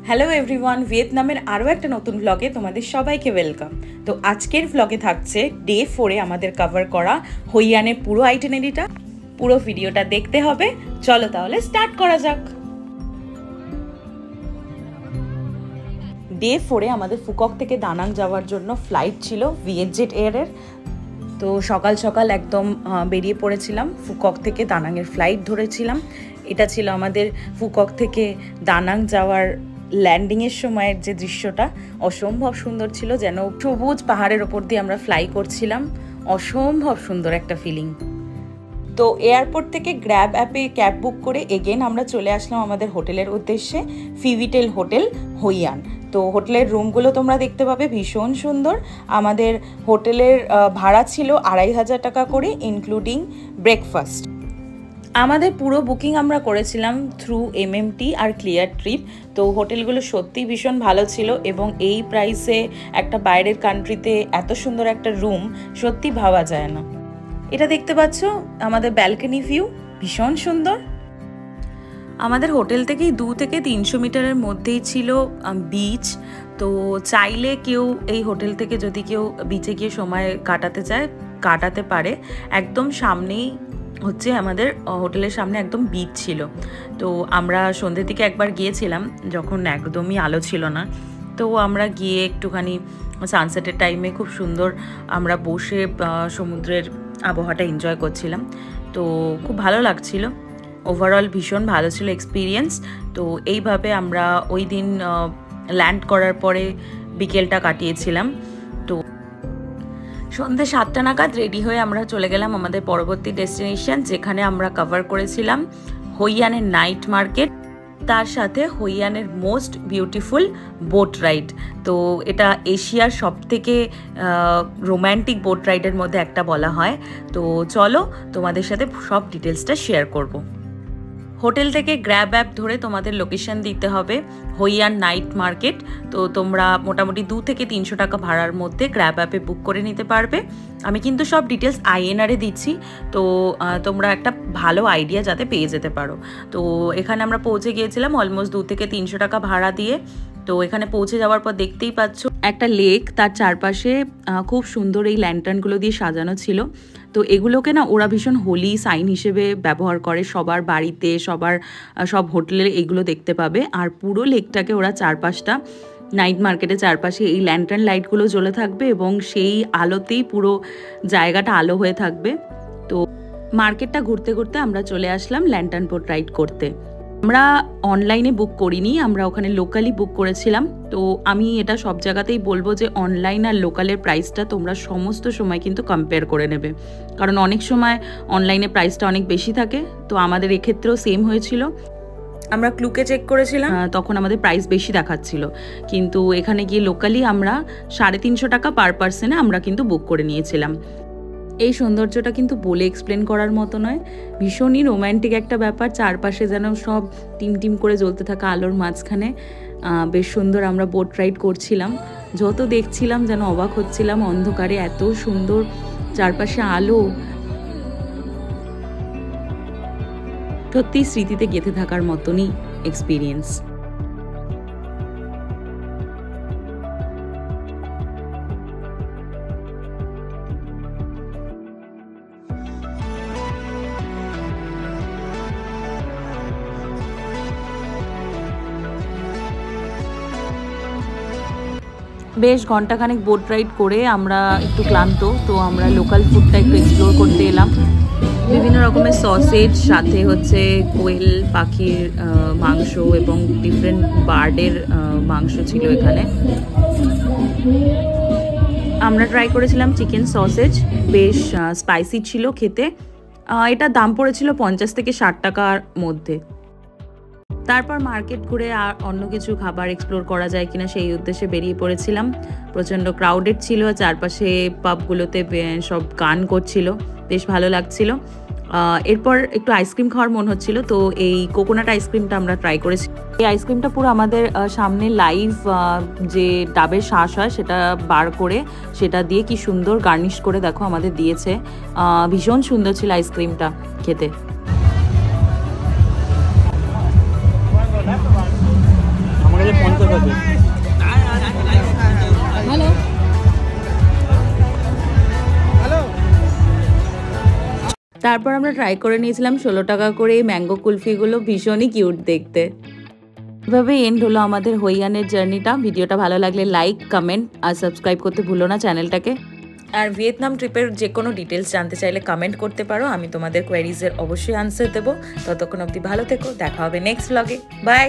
Hello everyone, ভিয়েতনামের আরও একটা নতুন ব্লগে তোমাদের সবাইকে ওয়েলকাম। তো আজকের ব্লগে থাকছে ডে 4-এ আমাদের কভার করা হইয়ানের পুরো আইটিনারিটা। পুরো ভিডিওটা দেখতে হবে। চলো তাহলে স্টার্ট করা যাক। ডে 4-এ আমাদের ফুকক থেকে দানাং যাওয়ার জন্য ফ্লাইট ছিল ভিয়েটজেট এয়ারের। তো সকাল সকাল একদম বেরিয়ে পড়েছিলাম, ফুকক থেকে দানাংয়ের ফ্লাইট ধরেছিলাম। এটা ছিল আমাদের ফুকক থেকে দানাং যাওয়ার ল্যান্ডিংয়ের সময়ের যে দৃশ্যটা অসম্ভব সুন্দর ছিল, যেন সবুজ পাহাড়ের ওপর দিয়ে আমরা ফ্লাই করছিলাম। অসম্ভব সুন্দর একটা ফিলিং। তো এয়ারপোর্ট থেকে গ্র্যাব অ্যাপে ক্যাব বুক করে এগেন আমরা চলে আসলাম আমাদের হোটেলের উদ্দেশ্যে, ফিভিটেল হোটেল হইয়ান। তো হোটেলের রুমগুলো তোমরা দেখতে পাবে, ভীষণ সুন্দর। আমাদের হোটেলের ভাড়া ছিল 2500 টাকা করে, ইনক্লুডিং ব্রেকফাস্ট। আমাদের পুরো বুকিং আমরা করেছিলাম থ্রু এমএমটি আর ক্লিয়ার ট্রিপ। তো হোটেলগুলো সত্যিই ভীষণ ভালো ছিল এবং এই প্রাইসে একটা বাইরের কান্ট্রিতে এত সুন্দর একটা রুম সত্যি ভাবা যায় না। এটা দেখতে পাচ্ছ আমাদের ব্যালকনি ভিউ, ভীষণ সুন্দর। আমাদের হোটেল থেকেই 2 থেকে 300 মিটারের মধ্যেই ছিল বিচ। তো চাইলে কেউ এই হোটেল থেকে যদি কেউ বিচে গিয়ে সময় কাটাতে চায় কাটাতে পারে। একদম সামনেই হচ্ছে আমাদের হোটেলের সামনে একদম বিচ ছিল। তো আমরা সন্ধ্যের দিকে একবার গিয়েছিলাম যখন একদমই আলো ছিল না। তো আমরা গিয়ে একটুখানি সানসেটের টাইমে খুব সুন্দর আমরা বসে সমুদ্রের আবহাওয়াটা এনজয় করছিলাম। তো খুব ভালো লাগছিল, ওভারঅল ভীষণ ভালো ছিল এক্সপিরিয়েন্স। তো এইভাবে আমরা ওই দিন ল্যান্ড করার পরে বিকেলটা কাটিয়েছিলাম। তো সন্ধ্যে 7টা নাগাদ রেডি হয়ে আমরা চলে গেলাম আমাদের পরবর্তী ডেস্টিনেশন, যেখানে আমরা কভার করেছিলাম হইয়ানের নাইট মার্কেট, তার সাথে হইয়ানের মোস্ট বিউটিফুল বোট রাইড। তো এটা এশিয়ার সবথেকে রোম্যান্টিক বোট রাইডের মধ্যে একটা বলা হয়। তো চলো তোমাদের সাথে সব ডিটেলসটা শেয়ার করব। হোটেল থেকে গ্র্যাব অ্যাপ ধরে তোমাদের লোকেশন দিতে হবে হইয়ান নাইট মার্কেট। তো তোমরা মোটামুটি 2 থেকে 300 টাকা ভাড়ার মধ্যে গ্র্যাব অ্যাপে বুক করে নিতে পারবে। আমি কিন্তু সব ডিটেলস আইএনআরে দিচ্ছি, তো তোমরা একটা ভালো আইডিয়া যাতে পেয়ে যেতে পারো। তো এখানে আমরা পৌঁছে গিয়েছিলাম অলমোস্ট 2 থেকে 300 টাকা ভাড়া দিয়ে। তো এখানে পৌঁছে যাওয়ার পর দেখতেই পাচ্ছ একটা লেক, তার চারপাশে খুব সুন্দর এই ল্যান্টার্নগুলো দিয়ে সাজানো ছিল। তো এগুলোকে না ওরা ভীষণ হোলি সাইন হিসেবে ব্যবহার করে, সবার বাড়িতে সব হোটেলে এগুলো দেখতে পাবে। আর পুরো লেকটাকে ওরা চারপাশটা নাইট মার্কেটের চারপাশে এই ল্যান্টার্ন লাইটগুলো জ্বলে থাকবে এবং সেই আলোতেই পুরো জায়গাটা আলো হয়ে থাকবে। তো মার্কেটটা ঘুরতে ঘুরতে আমরা চলে আসলাম ল্যান্টার্ন বোট রাইড করতে। আমরা অনলাইনে বুক করিনি, আমরা ওখানে লোকালি বুক করেছিলাম। তো আমি এটা সব জায়গাতেই বলবো যে অনলাইন আর লোকালের প্রাইসটা তোমরা সমস্ত সময় কিন্তু কম্পেয়ার করে নেবে, কারণ অনেক সময় অনলাইনে প্রাইসটা অনেক বেশি থাকে। তো আমাদের এক্ষেত্রেও সেম হয়েছিল। আমরা ক্লুকে চেক করেছিলাম, তখন আমাদের প্রাইস বেশি দেখাচ্ছিল, কিন্তু এখানে গিয়ে লোকালি আমরা 350 টাকা পার পার্সনে আমরা কিন্তু বুক করে নিয়েছিলাম। এই সৌন্দর্যটা কিন্তু বলে এক্সপ্লেন করার মতো নয়, ভীষণই রোম্যান্টিক একটা ব্যাপার। চারপাশে যেন সব টিম টিম করে জ্বলতে থাকা আলোর মাঝখানে বেশ সুন্দর আমরা বোট রাইড করছিলাম। যত দেখছিলাম যেন অবাক হচ্ছিলাম, অন্ধকারে এত সুন্দর চারপাশে আলো, সত্যি স্মৃতিতে গেঁথে থাকার মতনই এক্সপিরিয়েন্স। বেশ ঘন্টাখানেক বোট রাইড করে আমরা একটু ক্লান্ত, তো আমরা লোকাল ফুডটা একটু এক্সপ্লোর করতে এলাম। বিভিন্ন রকমের সসেজ, সাথে হচ্ছে কোয়েল পাখির মাংস এবং ডিফারেন্ট বার্ডের মাংস ছিল এখানে। আমরা ট্রাই করেছিলাম চিকেন সসেজ, বেশ স্পাইসি ছিল খেতে। এটার দাম পড়েছিল 50 থেকে 60 টাকার মধ্যে। তারপর মার্কেট ঘুরে আর অন্য কিছু খাবার এক্সপ্লোর করা যায় কিনা সেই উদ্দেশ্যে বেরিয়ে পড়েছিলাম। প্রচণ্ড ক্রাউডেড ছিল, চারপাশে পাবগুলোতে সব গান করছিল, বেশ ভালো লাগছিল। এরপর একটু আইসক্রিম খাওয়ার মন হচ্ছিল, তো এই কোকোনাট আইসক্রিমটা আমরা ট্রাই করেছি। এই আইসক্রিমটা পুরো আমাদের সামনে লাইভ যে ডাবের শ্বাস হয় সেটা বার করে সেটা দিয়ে কি সুন্দর গার্নিশ করে দেখো আমাদের দিয়েছে। ভীষণ সুন্দর ছিল আইসক্রিমটা খেতে। তারপর আমরা ট্রাই করে নিয়েছিলাম 16 টাকা করে এই ম্যাঙ্গো কুলফিগুলো, ভীষণই কিউট দেখতে। এভাবে এন্ড হলো আমাদের হইয়ানের জার্নিটা। ভিডিওটা ভালো লাগলে লাইক, কমেন্ট আর সাবস্ক্রাইব করতে ভুলো না চ্যানেলটাকে। আর ভিয়েতনাম ট্রিপের যে কোনো ডিটেলস জানতে চাইলে কমেন্ট করতে পারো, আমি তোমাদের কোয়ারিজের অবশ্যই আনসার দেবো। ততক্ষণ অবধি ভালো থেকো, দেখা হবে নেক্সট ব্লগে। বাই।